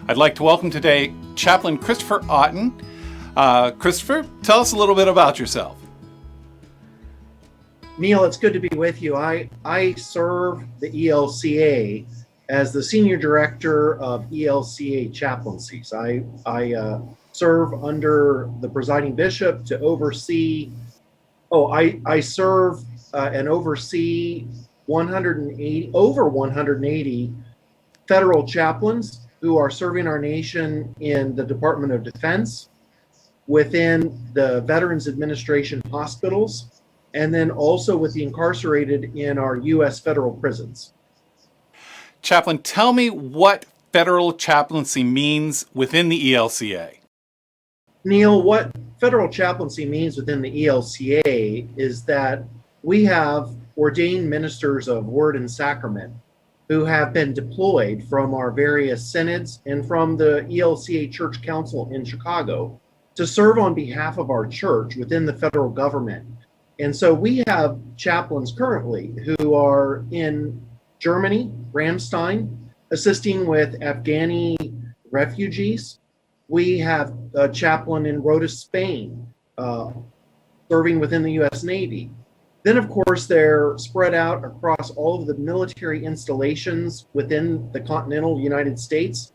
I'd like to welcome today Chaplain Christopher Otten. Christopher, tell us a little bit about yourself. Neil, it's good to be with you. I serve the ELCA as the Senior Director of ELCA Chaplaincies. I serve under the presiding bishop to oversee, I serve and oversee over 180 federal chaplains who are serving our nation in the Department of Defense, within the Veterans Administration hospitals, and then also with the incarcerated in our U.S. federal prisons. Chaplain, tell me what federal chaplaincy means within the ELCA. Neil, what federal chaplaincy means within the ELCA is that we have ordained ministers of word and sacrament who have been deployed from our various synods and from the ELCA Church Council in Chicago to serve on behalf of our church within the federal government. And so we have chaplains currently who are in Germany, Ramstein, assisting with Afghani refugees. We have a chaplain in Rota, Spain, serving within the U.S. Navy. Then, of course, they're spread out across all of the military installations within the continental United States.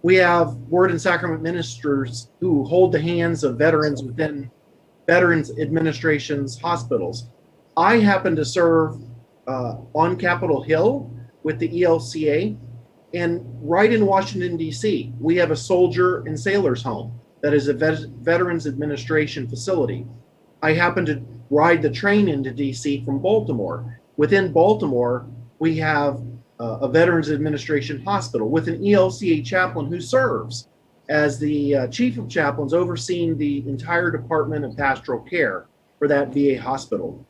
We have word and sacrament ministers who hold the hands of veterans within Veterans Administration's hospitals. I happen to serve on Capitol Hill with the ELCA, and right in Washington, D.C., we have a soldier and sailors home that is a Veterans Administration facility. I happen to ride the train into D.C. from Baltimore. Within Baltimore, we have a Veterans Administration hospital with an ELCA chaplain who serves as the chief of chaplains overseeing the entire Department of Pastoral Care for that VA hospital.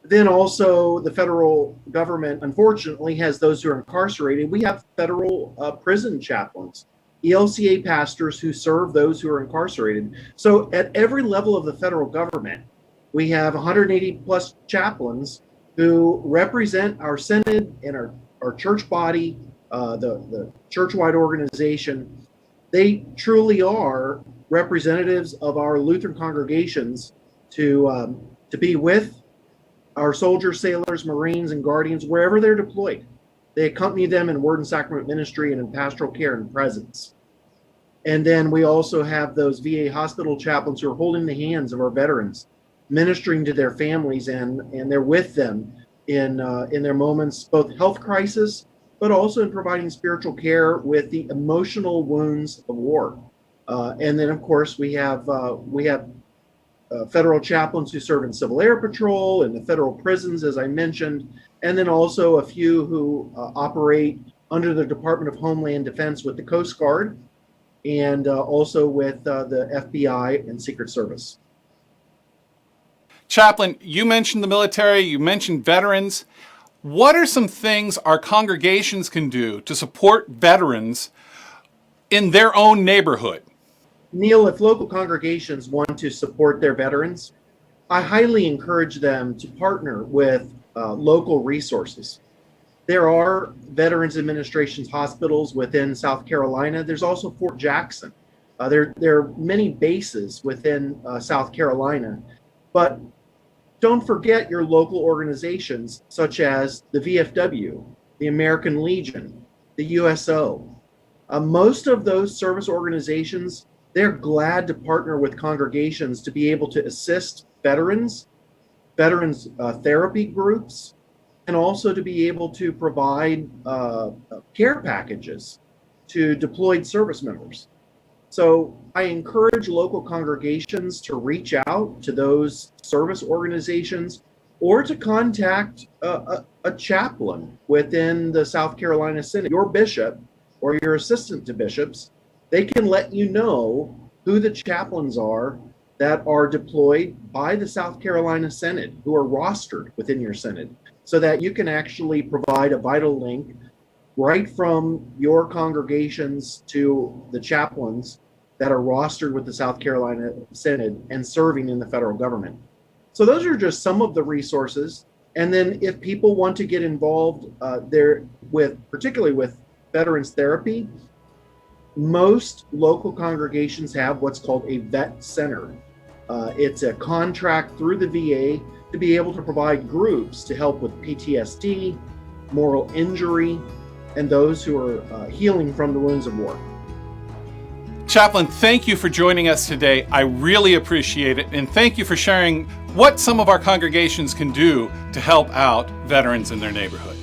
Then also the federal government, unfortunately, has those who are incarcerated. We have federal prison chaplains, ELCA pastors who serve those who are incarcerated. So at every level of the federal government, we have 180 plus chaplains who represent our synod and our church body, the church-wide organization. They truly are representatives of our Lutheran congregations to be with our soldiers, sailors, Marines, and Guardians wherever they're deployed. They accompany them in word and sacrament ministry and in pastoral care and presence. And then we also have those VA hospital chaplains who are holding the hands of our veterans, ministering to their families, and they're with them in their moments, both health crisis, but also in providing spiritual care with the emotional wounds of war. And then, of course, we have federal chaplains who serve in Civil Air Patrol and the federal prisons, as I mentioned, and then also a few who operate under the Department of Homeland Defense with the Coast Guard, and also with the FBI and Secret Service. Chaplain, you mentioned the military, you mentioned veterans. What are some things our congregations can do to support veterans in their own neighborhood? Neil, if local congregations want to support their veterans, I highly encourage them to partner with local resources. There are Veterans Administration's hospitals within South Carolina. There's also Fort Jackson. There are many bases within South Carolina, but don't forget your local organizations such as the VFW, the American Legion, the USO. Most of those service organizations, they're glad to partner with congregations to be able to assist veterans therapy groups, and also to be able to provide care packages to deployed service members. So I encourage local congregations to reach out to those service organizations or to contact a chaplain within the South Carolina Synod, your bishop or your assistant to bishops. They can let you know who the chaplains are that are deployed by the South Carolina Synod, who are rostered within your synod, so that you can actually provide a vital link right from your congregations to the chaplains that are rostered with the South Carolina Synod and serving in the federal government. So those are just some of the resources. And then if people want to get involved particularly with veterans therapy, Most local congregations have what's called a vet center. It's a contract through the VA to be able to provide groups to help with PTSD, moral injury, and those who are healing from the wounds of war. Chaplain, thank you for joining us today. I really appreciate it, and thank you for sharing what some of our congregations can do to help out veterans in their neighborhood.